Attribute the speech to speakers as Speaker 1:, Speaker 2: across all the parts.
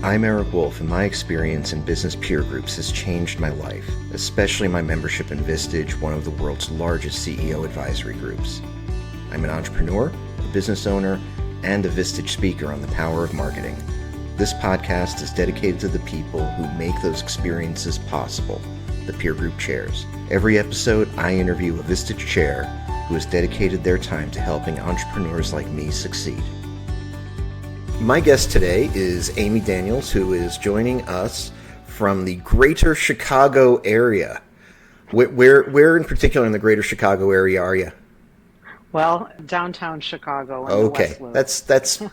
Speaker 1: I'm Eric Wolf, and my experience in business peer groups has changed my life, especially my membership in Vistage, one of the world's largest CEO advisory groups. I'm an entrepreneur, a business owner, and a Vistage speaker on the power of marketing. This podcast is dedicated to the people who make those experiences possible, the peer group chairs. Every episode, I interview a Vistage chair who has dedicated their time to helping entrepreneurs like me succeed. My guest today is Aimee Daniels, who is joining us from the greater Chicago area. Where in particular in the greater Chicago area are you?
Speaker 2: Well, downtown Chicago in the West Loop.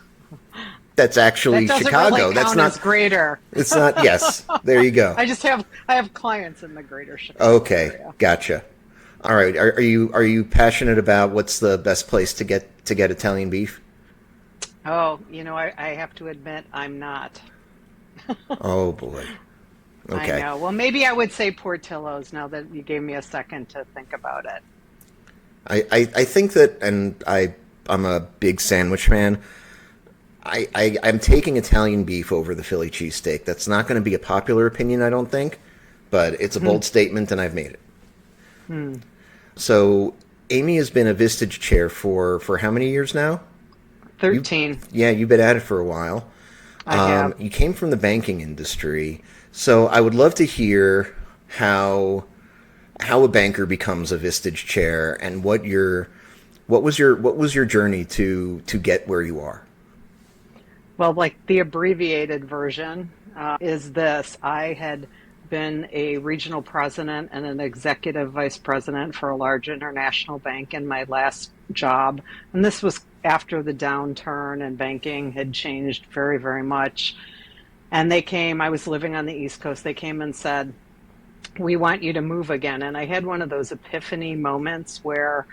Speaker 1: That's actually
Speaker 2: that doesn't
Speaker 1: Chicago.
Speaker 2: Really
Speaker 1: That's
Speaker 2: count
Speaker 1: not
Speaker 2: as greater.
Speaker 1: It's not. Yes, there you go.
Speaker 2: I have clients in the greater Chicago
Speaker 1: area. Gotcha. All right. Are you passionate about what's the best place to get Italian beef?
Speaker 2: Oh, I have to admit I'm not.
Speaker 1: Oh boy. Okay.
Speaker 2: I know. Well, maybe I would say Portillo's now that you gave me a second to think about it.
Speaker 1: I think that, and I'm a big sandwich fan. I'm taking Italian beef over the Philly cheesesteak. That's not going to be a popular opinion, I don't think, but it's a bold statement, and I've made it. So, Aimee has been a Vistage chair for how many years now?
Speaker 2: 13.
Speaker 1: You've been at it for a while.
Speaker 2: I have.
Speaker 1: You came from the banking industry, so I would love to hear how a banker becomes a Vistage chair, and what was your journey to get where you are.
Speaker 2: Well, like the abbreviated version is this. I had been a regional president and an executive vice president for a large international bank in my last job. And this was after the downturn and banking had changed very, very much. And they came, I was living on the East Coast, they came and said, "We want you to move again." And I had one of those epiphany moments where,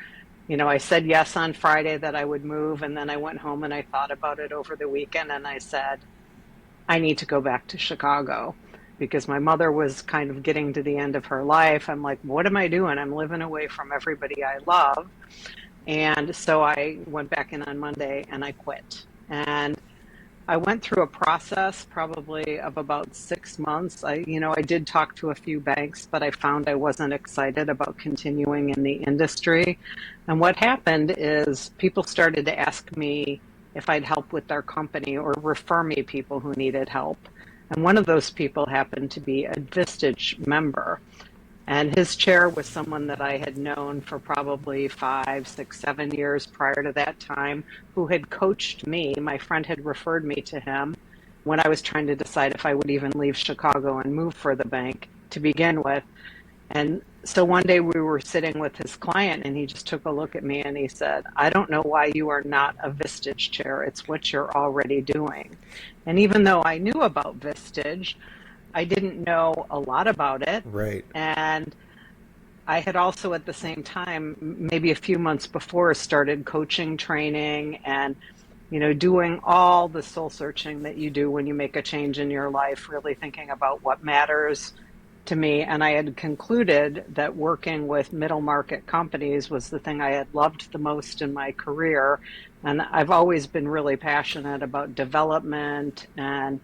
Speaker 2: I said yes on Friday that I would move, and then I went home and I thought about it over the weekend, and I said, I need to go back to Chicago because my mother was kind of getting to the end of her life. I'm like, what am I doing? I'm living away from everybody I love. And so I went back in on Monday and I quit. And I went through a process probably of about 6 months. I did talk to a few banks, but I found I wasn't excited about continuing in the industry. And what happened is people started to ask me if I'd help with their company or refer me people who needed help. And one of those people happened to be a Vistage member. And his chair was someone that I had known for probably 5, 6, 7 years prior to that time, who had coached me. My friend had referred me to him when I was trying to decide if I would even leave Chicago and move for the bank to begin with. And so one day we were sitting with his client and he just took a look at me and he said, "I don't know why you are not a Vistage chair. It's what you're already doing." And even though I knew about Vistage, I didn't know a lot about it.
Speaker 1: Right.
Speaker 2: And I had also at the same time, maybe a few months before, started coaching training and, doing all the soul searching that you do when you make a change in your life, really thinking about what matters to me. And I had concluded that working with middle market companies was the thing I had loved the most in my career. And I've always been really passionate about development, and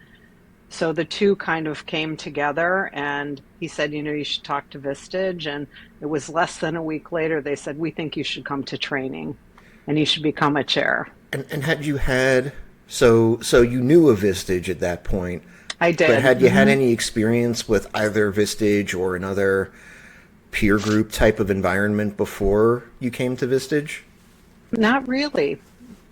Speaker 2: so the two kind of came together, and he said, you should talk to Vistage. And it was less than a week later, they said, "We think you should come to training and you should become a chair."
Speaker 1: And had you had, so you knew of Vistage at that point.
Speaker 2: I did.
Speaker 1: But had you had any experience with either Vistage or another peer group type of environment before you came to Vistage?
Speaker 2: Not really.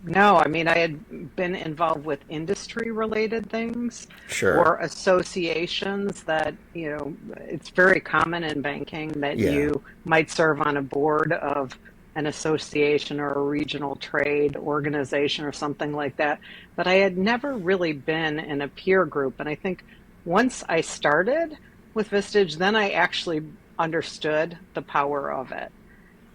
Speaker 2: No, I mean, I had been involved with industry-related things.
Speaker 1: Sure.
Speaker 2: Or associations that, it's very common in banking that you might serve on a board of an association or a regional trade organization or something like that. But I had never really been in a peer group. And I think once I started with Vistage, then I actually understood the power of it.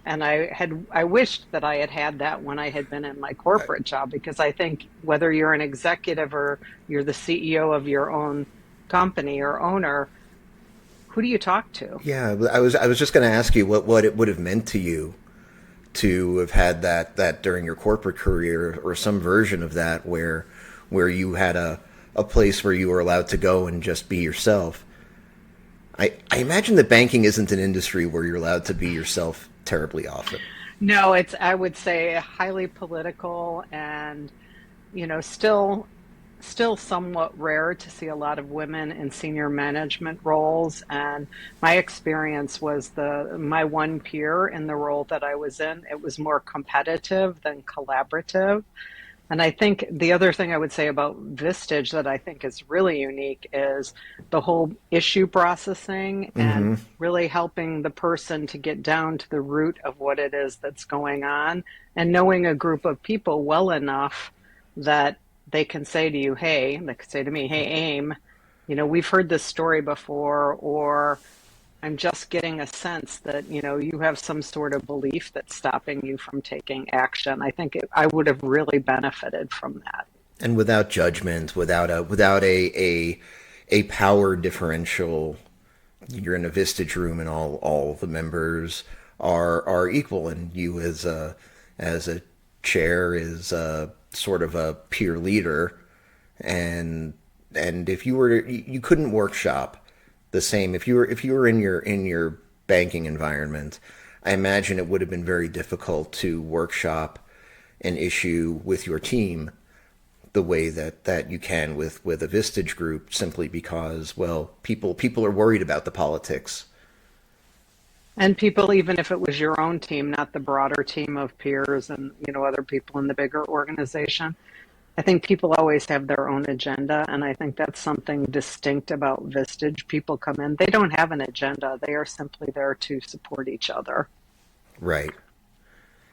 Speaker 2: And I wished that I had had that when I had been in my corporate job, because I think whether you're an executive or you're the CEO of your own company or owner, who do you talk to?
Speaker 1: Yeah, I was just going to ask you what it would have meant to you to have had that during your corporate career, or some version of that where you had a a place where you were allowed to go and just be yourself. I imagine that banking isn't an industry where you're allowed to be yourself terribly often.
Speaker 2: No, it's, I would say, highly political and, still somewhat rare to see a lot of women in senior management roles. And my experience was my one peer in the role that I was in, it was more competitive than collaborative. And I think the other thing I would say about Vistage that I think is really unique is the whole issue processing and
Speaker 1: Mm-hmm.
Speaker 2: really helping the person to get down to the root of what it is that's going on and knowing a group of people well enough that they can say to you, hey, they could say to me, hey, Aim, we've heard this story before, or I'm just getting a sense that, you have some sort of belief that's stopping you from taking action. I think I would have really benefited from that.
Speaker 1: And without judgment, without a power differential, you're in a Vistage room and all the members are equal, and you as a chair is sort of a peer leader, and if you were you couldn't workshop the same if you were in your banking environment. I imagine it would have been very difficult to workshop an issue with your team the way that you can with a Vistage group, simply because, well, people are worried about the politics.
Speaker 2: And people, even if it was your own team, not the broader team of peers and, other people in the bigger organization, I think people always have their own agenda. And I think that's something distinct about Vistage. People come in, they don't have an agenda. They are simply there to support each other.
Speaker 1: Right.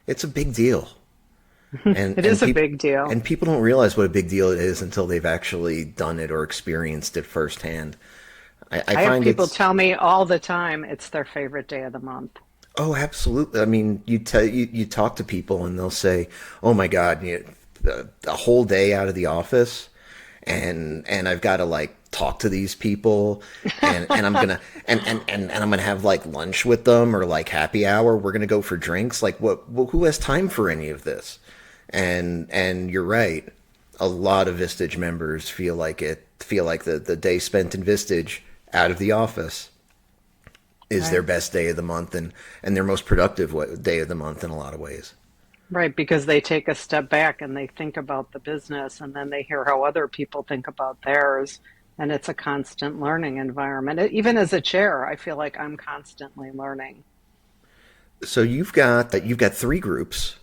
Speaker 1: It's a big deal. And
Speaker 2: It
Speaker 1: and
Speaker 2: is a
Speaker 1: people
Speaker 2: big deal.
Speaker 1: and people don't realize what a big deal it is until they've actually done it or experienced it firsthand. I
Speaker 2: I have
Speaker 1: find
Speaker 2: people
Speaker 1: it's
Speaker 2: tell me all the time it's their favorite day of the month.
Speaker 1: Oh, absolutely. I mean, you talk to people and they'll say, "Oh my God, a whole day out of the office, and I've got to like talk to these people, and I'm gonna and I'm gonna have like lunch with them or like happy hour. We're gonna go for drinks. Like, who has time for any of this?" And you're right. A lot of Vistage members feel like the day spent in Vistage out of the office is their
Speaker 2: Right.
Speaker 1: best day of the month, and their most productive day of the month in a lot of ways.
Speaker 2: Right, because they take a step back and they think about the business and then they hear how other people think about theirs. And it's a constant learning environment. Even as a chair, I feel like I'm constantly learning.
Speaker 1: So you've got three groups,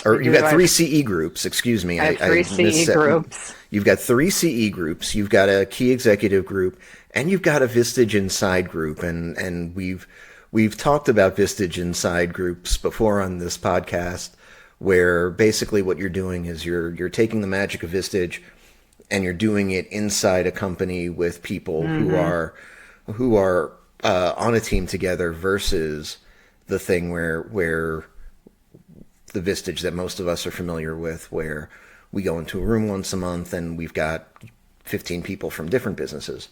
Speaker 2: I
Speaker 1: or you've
Speaker 2: do.
Speaker 1: got three CE groups. Excuse me,
Speaker 2: I have
Speaker 1: I
Speaker 2: three CE
Speaker 1: mis.
Speaker 2: groups.
Speaker 1: You've got three CE groups. You've got a key executive group, and you've got a Vistage Inside group. And we've talked about Vistage Inside groups before on this podcast, where basically what you're doing is you're taking the magic of Vistage and you're doing it inside a company with people who
Speaker 2: Hmm.
Speaker 1: are on a team together, versus the thing where the Vistage that most of us are familiar with, where we go into a room once a month and we've got 15 people from different businesses.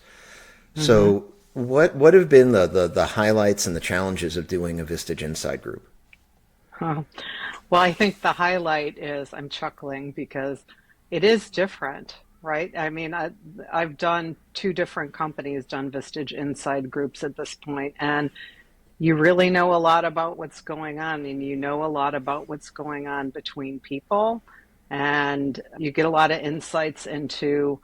Speaker 2: Hmm.
Speaker 1: So what have been the highlights and the challenges of doing a Vistage Inside group?
Speaker 2: Huh. Well, I think the highlight is I'm chuckling because it is different, right? I mean, I've done two different companies, done Vistage Inside groups at this point, and you really know a lot about what's going on, and you know a lot about what's going on between people, and you get a lot of insights into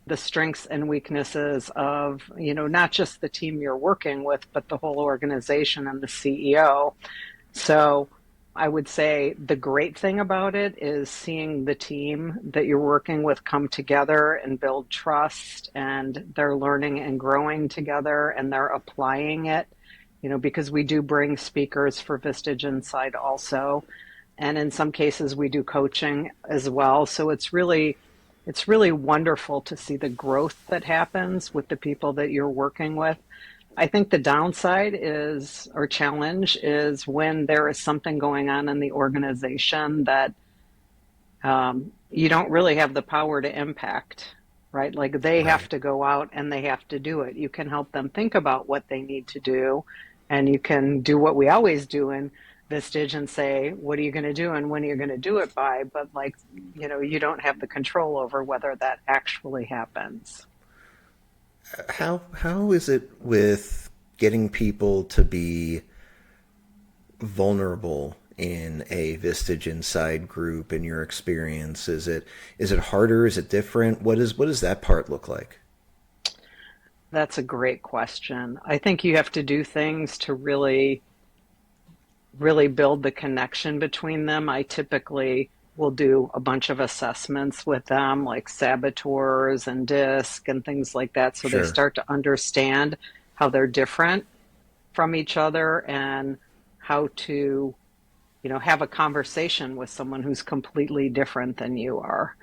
Speaker 2: the strengths and weaknesses of, not just the team you're working with, but the whole organization and the CEO. So I would say the great thing about it is seeing the team that you're working with come together and build trust, and they're learning and growing together and they're applying it, because we do bring speakers for Vistage Inside also. And in some cases we do coaching as well. So it's really wonderful to see the growth that happens with the people that you're working with. I think the downside is, or challenge is, when there is something going on in the organization that you don't really have the power to impact, right? Like they have
Speaker 1: Right.
Speaker 2: to go out and they have to do it. You can help them think about what they need to do, and you can do what we always do and, Vistage and say, what are you going to do and when are you going to do it by? But like, you don't have the control over whether that actually happens.
Speaker 1: How is it with getting people to be vulnerable in a Vistage Inside group in your experience? Is it harder? Is it different? What does that part look like?
Speaker 2: That's a great question. I think you have to do things to really build the connection between them. I typically will do a bunch of assessments with them, like saboteurs and DISC and things like that, so they
Speaker 1: Sure.
Speaker 2: start to understand how they're different from each other and how to, have a conversation with someone who's completely different than you are.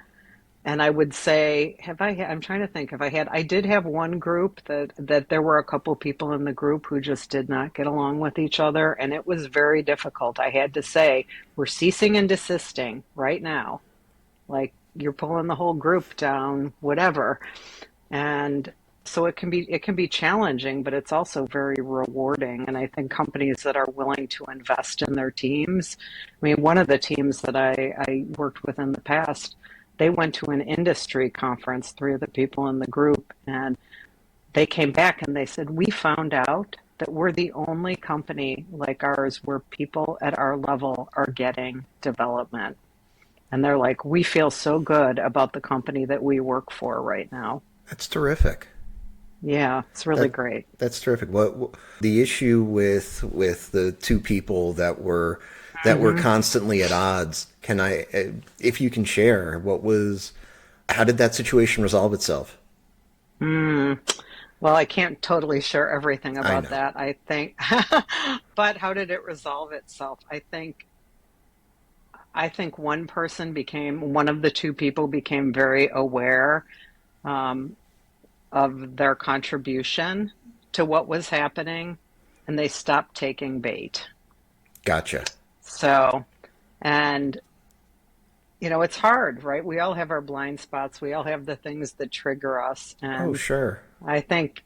Speaker 2: And I would say, I'm trying to think if I did have one group that there were a couple people in the group who just did not get along with each other. And it was very difficult. I had to say, we're ceasing and desisting right now. Like you're pulling the whole group down, whatever. And so it can be challenging, but it's also very rewarding. And I think companies that are willing to invest in their teams, I mean, one of the teams that I worked with in the past, they went to an industry conference, three of the people in the group, and they came back and they said, we found out that we're the only company like ours where people at our level are getting development. And they're like, we feel so good about the company that we work for right now.
Speaker 1: That's terrific.
Speaker 2: Yeah, it's really
Speaker 1: That
Speaker 2: great.
Speaker 1: that's terrific. What the issue with the two people that were
Speaker 2: Hmm.
Speaker 1: constantly at odds? Can I, if you can share, how did that situation resolve itself?
Speaker 2: Mm. Well, I can't totally share everything
Speaker 1: I
Speaker 2: about
Speaker 1: know.
Speaker 2: that, I think. But how did it resolve itself? I think one of the two people became very aware um, of their contribution to what was happening, and they stopped taking bait.
Speaker 1: Gotcha.
Speaker 2: So, and it's hard, right? We all have our blind spots. We all have the things that trigger us.
Speaker 1: Oh,
Speaker 2: And
Speaker 1: sure.
Speaker 2: I think,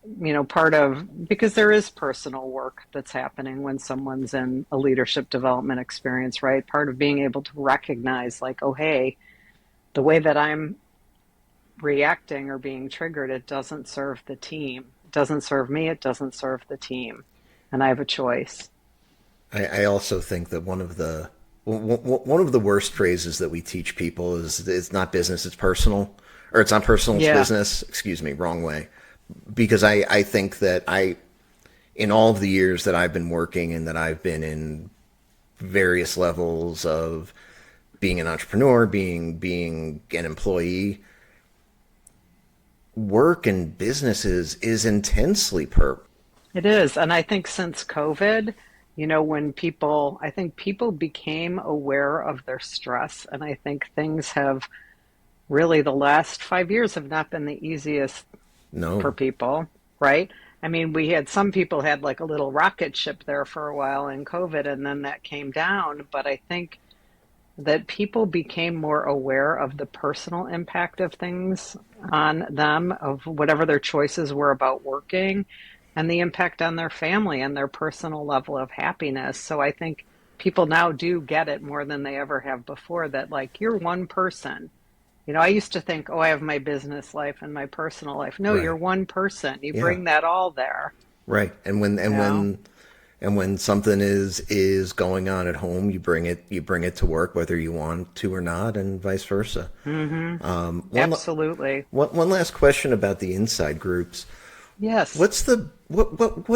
Speaker 2: part of, because there is personal work that's happening when someone's in a leadership development experience, right? Part of being able to recognize, like, oh, hey, the way that I'm reacting or being triggered, it doesn't serve the team. It doesn't serve me. It doesn't serve the team. And I have a choice.
Speaker 1: I also think that one of the worst phrases that we teach people is it's not business, it's personal, or it's not personal, it's
Speaker 2: Yeah.
Speaker 1: business. Excuse me, wrong way. Because I think that in all of the years that I've been working and that I've been in various levels of being an entrepreneur, being an employee, work and businesses is intensely
Speaker 2: It is. And I think since COVID, I think people became aware of their stress. And I think things have really, the last 5 years have not been the easiest for
Speaker 1: no.
Speaker 2: people, right? I mean, some people had like a little rocket ship there for a while in COVID, and then that came down. But I think that people became more aware of the personal impact of things on them, of whatever their choices were about working, and the impact on their family and their personal level of happiness. So I think people now do get it more than they ever have before, that like you're one person. I used to think, oh, I have my business life and my personal life. No, you're
Speaker 1: Right.
Speaker 2: one person. You
Speaker 1: Yeah.
Speaker 2: bring that all there,
Speaker 1: Right. And when
Speaker 2: you
Speaker 1: and
Speaker 2: know?
Speaker 1: when and when something is going on at home, you bring it to work whether you want to or not, and vice versa.
Speaker 2: Hmm.
Speaker 1: One
Speaker 2: Absolutely.
Speaker 1: one last question about the inside groups.
Speaker 2: Yes.
Speaker 1: What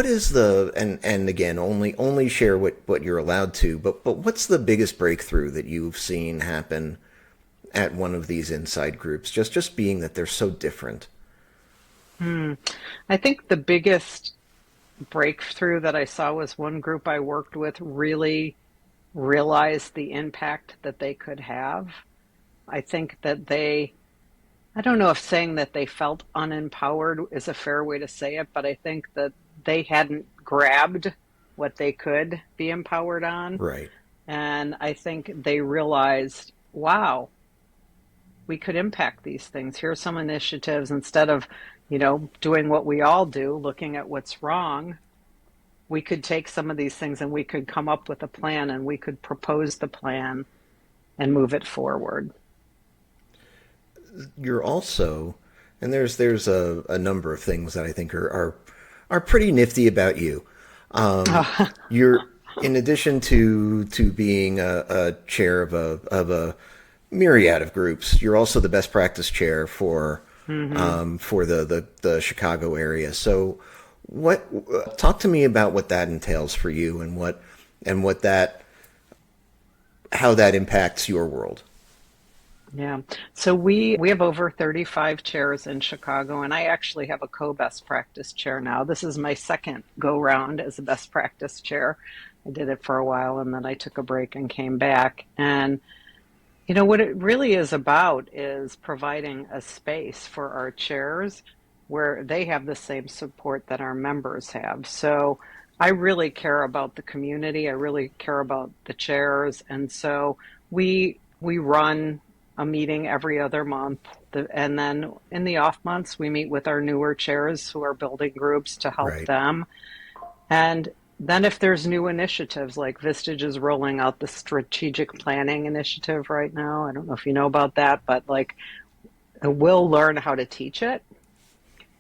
Speaker 1: is the and again, only share what you're allowed to, but what's the biggest breakthrough that you've seen happen at one of these inside groups? Just being that they're so different.
Speaker 2: Hmm. I think the biggest breakthrough that I saw was one group I worked with really realized the impact that they could have. I think that I don't know if saying that they felt unempowered is a fair way to say it, but I think that they hadn't grabbed what they could be empowered on.
Speaker 1: Right.
Speaker 2: And I think they realized, wow, we could impact these things. Here are some initiatives instead of, doing what we all do, looking at what's wrong. we could take some of these things and we could come up with a plan and we could propose the plan and move it forward.
Speaker 1: You're also, and there's a number of things that I think are pretty nifty about you. You're in addition to being a chair of a myriad of groups, you're also the best practice chair
Speaker 2: Hmm.
Speaker 1: for the Chicago area. So, what talk to me about what that entails for you and what that how that impacts your world.
Speaker 2: Yeah. So we have over 35 chairs in Chicago, and I actually have a co-best practice chair now. This is my second go round as a best practice chair. I did it for a while and then I took a break and came back. And what it really is about is providing a space for our chairs where they have the same support that our members have. So I really care about the community. I really care about the chairs. And so we run a meeting every other month. And then in the off months, we meet with our newer chairs who are building groups to help
Speaker 1: Right.
Speaker 2: them. And then if there's new initiatives, like Vistage is rolling out the strategic planning initiative right now. I don't know if you know about that, but like we'll learn how to teach it.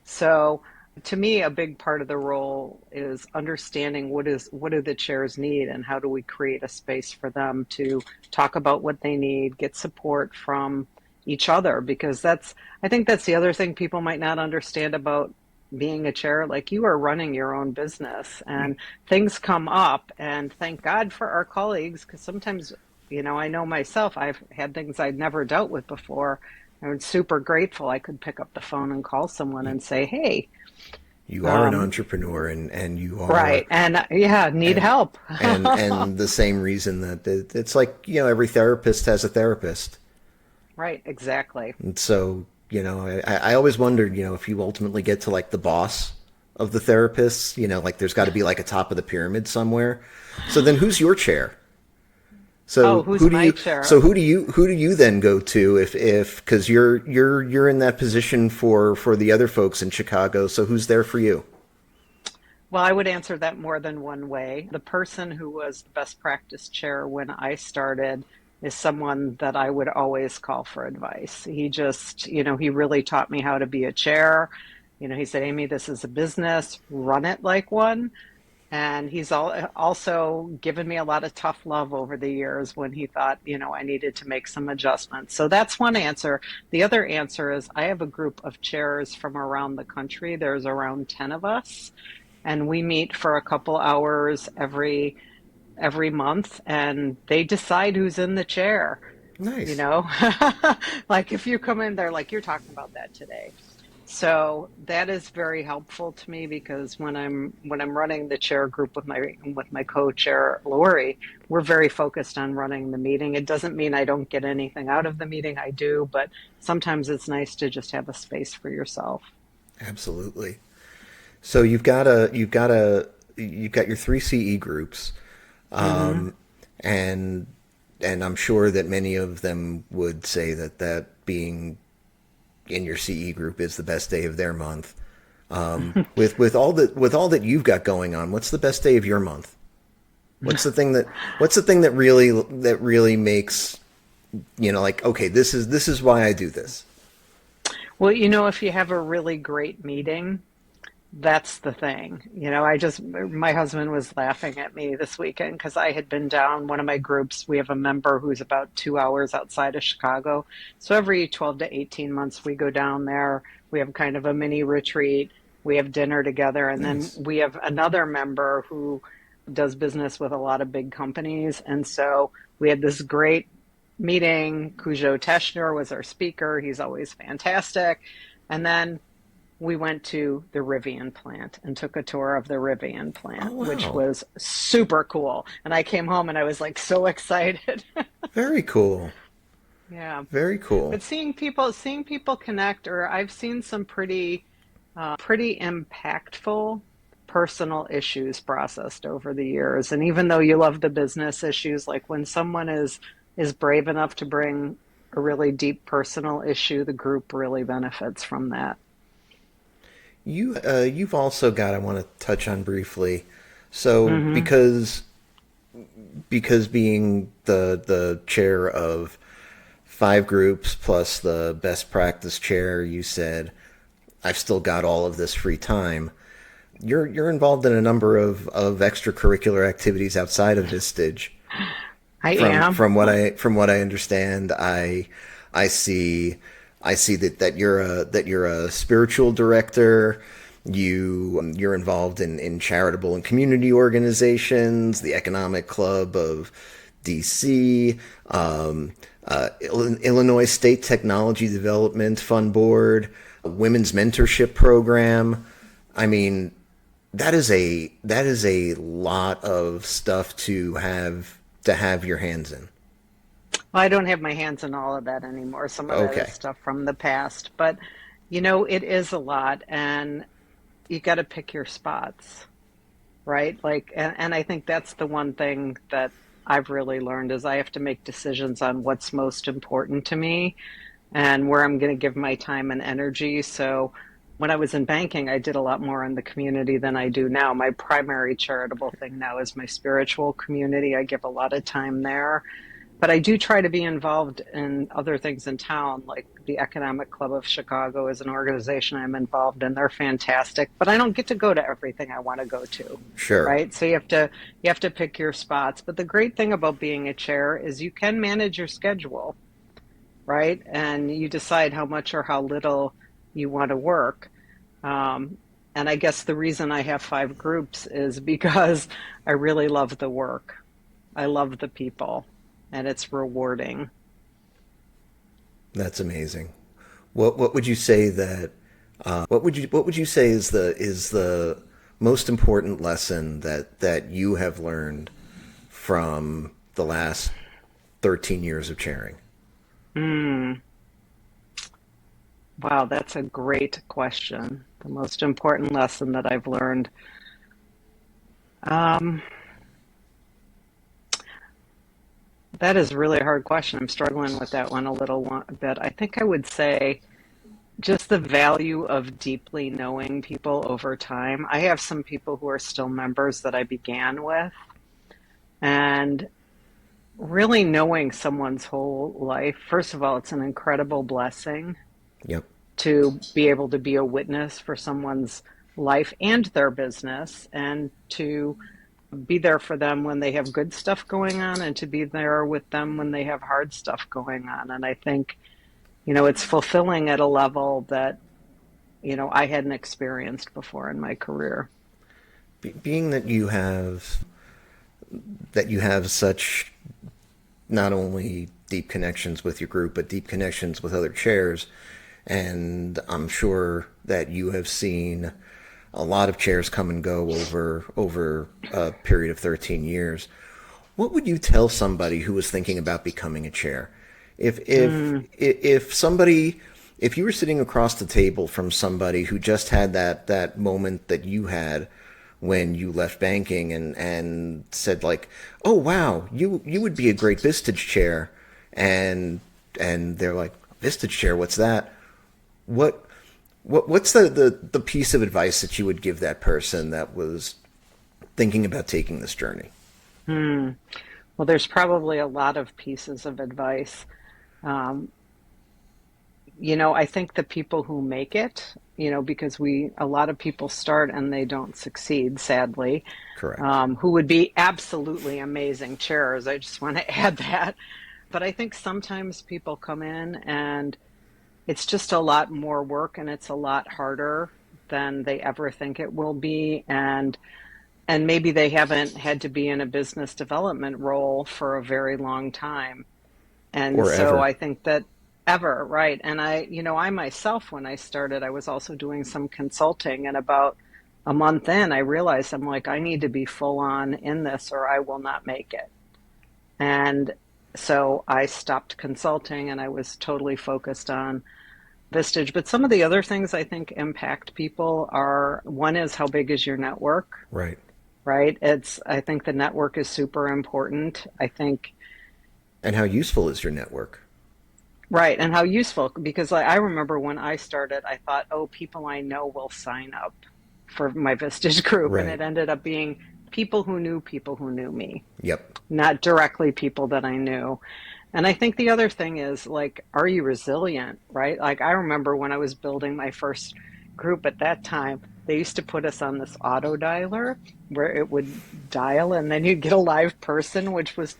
Speaker 2: So to me, a big part of the role is understanding what do the chairs need and how do we create a space for them to talk about what they need, get support from each other, because I think that's the other thing people might not understand about being a chair. Like, you are running your own business and things come up, and thank God for our colleagues, because sometimes, I know myself, I've had things I'd never dealt with before. I'm super grateful I could pick up the phone and call someone and say, hey,
Speaker 1: You are an
Speaker 2: um,
Speaker 1: entrepreneur, and you are
Speaker 2: right. And yeah, need
Speaker 1: and
Speaker 2: help.
Speaker 1: and the same reason that it's like every therapist has a therapist,
Speaker 2: Right, exactly.
Speaker 1: and so I always wondered if you ultimately get to like the boss of the therapists, like there's got to be like a top of the pyramid somewhere. So then who's your chair?
Speaker 2: Oh,
Speaker 1: So
Speaker 2: who's my chair?
Speaker 1: who do you then go to if because you're in that position for the other folks in Chicago. So who's there for you?
Speaker 2: Well, I would answer that more than one way. The person who was the best practice chair when I started is someone that I would always call for advice. He just, he really taught me how to be a chair. He said, Amy, this is a business, run it like one. And he's also given me a lot of tough love over the years when he thought, I needed to make some adjustments. So that's one answer. The other answer is I have a group of chairs from around the country. There's around 10 of us, and we meet for a couple hours every month, and they decide who's in the chair, you
Speaker 1: Nice.
Speaker 2: know. Like, if you come in, they're like, you're talking about that today. So that is very helpful to me, because when I'm running the chair group with my co-chair Lori, we're very focused on running the meeting. It doesn't mean I don't get anything out of the meeting. I do, but sometimes it's nice to just have a space for yourself.
Speaker 1: Absolutely. So you've got your three CE groups,
Speaker 2: Hmm.
Speaker 1: and I'm sure that many of them would say that being in your CE group is the best day of their month. With all that you've got going on, what's the best day of your month? What's the thing that really makes like, okay, this is why I do this.
Speaker 2: Well, if you have a really great meeting, that's the thing. My husband was laughing at me this weekend because I had been down one of my groups. We have a member who's about 2 hours outside of Chicago. So every 12 to 18 months, we go down there. We have kind of a mini retreat. We have dinner together. And then
Speaker 1: Nice.
Speaker 2: we have another member who does business with a lot of big companies. And so we had this great meeting. Cujo Teschner was our speaker. He's always fantastic. And then we went to the Rivian plant and took a tour of the Rivian
Speaker 1: Oh
Speaker 2: plant, which
Speaker 1: wow,
Speaker 2: was super cool. And I came home and I was like so excited.
Speaker 1: very cool,
Speaker 2: Yeah.
Speaker 1: very cool.
Speaker 2: But seeing people connect, or I've seen some pretty impactful personal issues processed over the years. And even though you love the business issues, like when someone is brave enough to bring a really deep personal issue, the group really benefits from that.
Speaker 1: You've also got, I want to touch on briefly. So
Speaker 2: Hmm.
Speaker 1: because being the chair of five groups plus the best practice chair, you said I've still got all of this free time. You're involved in a number of extracurricular activities outside of Vistage.
Speaker 2: I am.
Speaker 1: From what I understand, I see I see that you're a spiritual director. You're involved in charitable and community organizations, the Economic Club of DC, Illinois State Technology Development Fund Board, a women's mentorship program. I mean, that is a lot of stuff to have your hands in.
Speaker 2: Well, I don't have my hands in all of that anymore. Some of that is
Speaker 1: Okay,
Speaker 2: stuff from the past, but it is a lot, and you got to pick your spots, right? Like, and I think that's the one thing that I've really learned is I have to make decisions on what's most important to me and where I'm going to give my time and energy. So when I was in banking, I did a lot more in the community than I do now. My primary charitable thing now is my spiritual community. I give a lot of time there. But I do try to be involved in other things in town, like the Economic Club of Chicago is an organization I'm involved in. They're fantastic, but I don't get to go to everything I want to go to,
Speaker 1: sure.
Speaker 2: right? So you have to pick your spots. But the great thing about being a chair is you can manage your schedule, right? And you decide how much or how little you want to work. Um, and I guess the reason I have five groups is because I really love the work. I love the people, and it's rewarding.
Speaker 1: That's amazing. What would you say that what would you say is the most important lesson that you have learned from the last 13 years of chairing?
Speaker 2: Mm, wow, that's a great question. The most important lesson that I've learned. Um, that is really a hard question. I'm struggling with that one a bit. I think I would say just the value of deeply knowing people over time. I have some people who are still members that I began with, and really knowing someone's whole life. First of all, it's an incredible blessing
Speaker 1: Yep.
Speaker 2: to be able to be a witness for someone's life and their business, and to be there for them when they have good stuff going on and to be there with them when they have hard stuff going on. And I think, it's fulfilling at a level that, I hadn't experienced before in my career.
Speaker 1: Being that you have such not only deep connections with your group but deep connections with other chairs, and I'm sure that you have seen a lot of chairs come and go over a period of 13 years. What would you tell somebody who was thinking about becoming a chair?
Speaker 2: Mm,
Speaker 1: If somebody if you were sitting across the table from somebody who just had that moment that you had when you left banking and said like, "Oh wow, you would be a great Vistage chair," and they're like, "Vistage chair, what's that?" What what's the piece of advice that you would give that person that was thinking about taking this journey?
Speaker 2: mm. Well, there's probably a lot of pieces of advice. Um, I think the people who make it, because a lot of people start and they don't succeed, sadly,
Speaker 1: Correct.
Speaker 2: who would be absolutely amazing chairs. I just want to add that. But I think sometimes people come in and it's just a lot more work and it's a lot harder than they ever think it will be. And maybe they haven't had to be in a business development role for a very long time. And
Speaker 1: Or
Speaker 2: so
Speaker 1: ever.
Speaker 2: I think that ever, right? And I myself, when I started, I was also doing some consulting. And about a month in, I realized I'm like, I need to be full on in this or I will not make it. And so I stopped consulting and I was totally focused on Vistage. But some of the other things I think impact people are one is how big is your network,
Speaker 1: Right.
Speaker 2: right? I think the network is super important. I think.
Speaker 1: And how useful is your network?
Speaker 2: Right, and how useful, because I remember when I started, I thought, oh, people I know will sign up for my Vistage group, and
Speaker 1: Right.
Speaker 2: it ended up being people who knew me,
Speaker 1: Yep.
Speaker 2: not directly people that I knew. And I think the other thing is, like, are you resilient, right? Like, I remember when I was building my first group at that time, they used to put us on this auto dialer where it would dial and then you'd get a live person, which was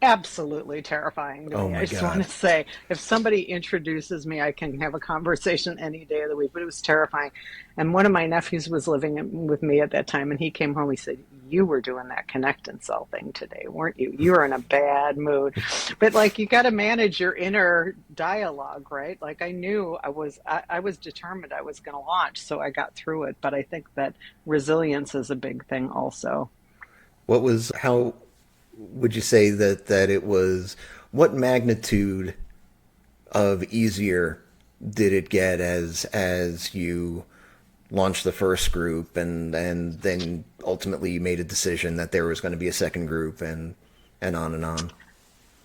Speaker 2: absolutely terrifying to
Speaker 1: Oh
Speaker 2: me.
Speaker 1: my
Speaker 2: I just want
Speaker 1: God.
Speaker 2: to say, if somebody introduces me, I can have a conversation any day of the week, but it was terrifying. And one of my nephews was living with me at that time, and he came home. He said, "You were doing that connect and sell thing today, weren't you? You were in a bad mood." But like, you got to manage your inner dialogue, right? Like, I knew I was determined I was going to launch, so I got through it. But I think that resilience is a big thing also.
Speaker 1: How would you say that it was, what magnitude of easier did it get as you launched the first group and then ultimately you made a decision that there was going to be a second group and on and on?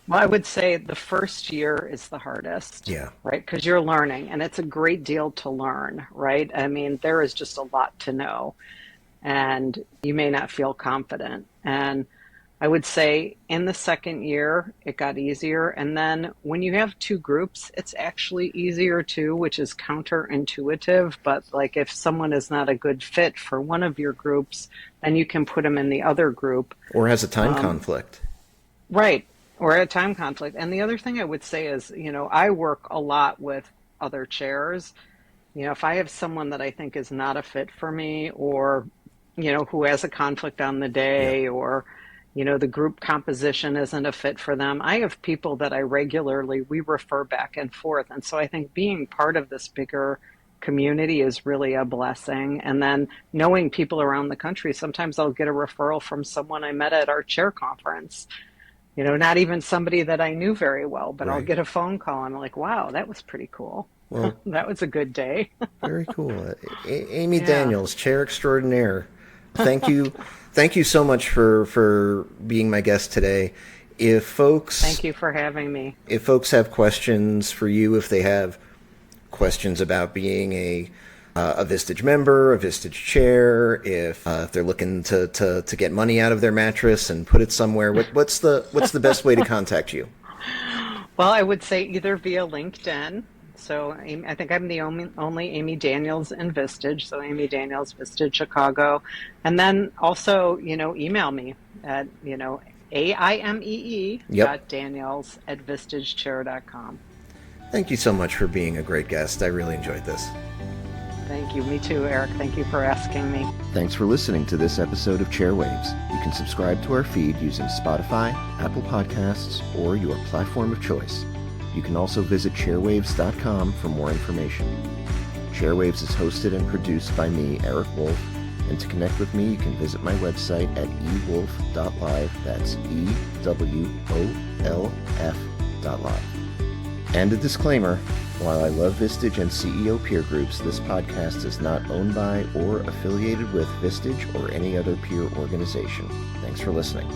Speaker 2: Well, I would say the first year is the hardest,
Speaker 1: Yeah.
Speaker 2: right? Because you're learning, and it's a great deal to learn, right? I mean, there is just a lot to know, and you may not feel confident. And I would say in the second year, it got easier. And then when you have two groups, it's actually easier too, which is counterintuitive. But like, if someone is not a good fit for one of your groups, then you can put them in the other group.
Speaker 1: Or has a time
Speaker 2: Um,
Speaker 1: conflict?
Speaker 2: right. Or a time conflict. And the other thing I would say is, I work a lot with other chairs. If I have someone that I think is not a fit for me, or, who has a conflict on the
Speaker 1: Yeah.
Speaker 2: day, or, the group composition isn't a fit for them, I have people that I regularly, we refer back and forth. And so I think being part of this bigger community is really a blessing. And then knowing people around the country, sometimes I'll get a referral from someone I met at our chair conference. Not even somebody that I knew very well, but I'll
Speaker 1: Right.
Speaker 2: get a phone call and I'm like, wow, that was pretty cool.
Speaker 1: Well,
Speaker 2: That was a good day.
Speaker 1: very cool. Aimee
Speaker 2: Yeah.
Speaker 1: Daniels, chair extraordinaire. Thank you. Thank you so much for being my guest today. If folks
Speaker 2: Thank you for having me.
Speaker 1: if folks have questions for you, if they have questions about being a Vistage member, a Vistage chair, if they're looking to get money out of their mattress and put it somewhere, what's the best way to contact you?
Speaker 2: Well, I would say either via LinkedIn. So I think I'm the only Aimee Daniels in Vistage. So Aimee Daniels, Vistage Chicago. And then also, email me at, AIMEE
Speaker 1: Yep.
Speaker 2: dot Daniels at vistagechair.com.
Speaker 1: Thank you so much for being a great guest. I really enjoyed this.
Speaker 2: Thank you. Me too, Eric. Thank you for asking me.
Speaker 1: Thanks for listening to this episode of Chair Waves. You can subscribe to our feed using Spotify, Apple Podcasts, or your platform of choice. You can also visit chairwaves.com for more information. Chairwaves is hosted and produced by me, Eric Wolf, and to connect with me, you can visit my website at ewolf.live. That's EWOLF.live. And a disclaimer, while I love Vistage and CEO peer groups, this podcast is not owned by or affiliated with Vistage or any other peer organization. Thanks for listening.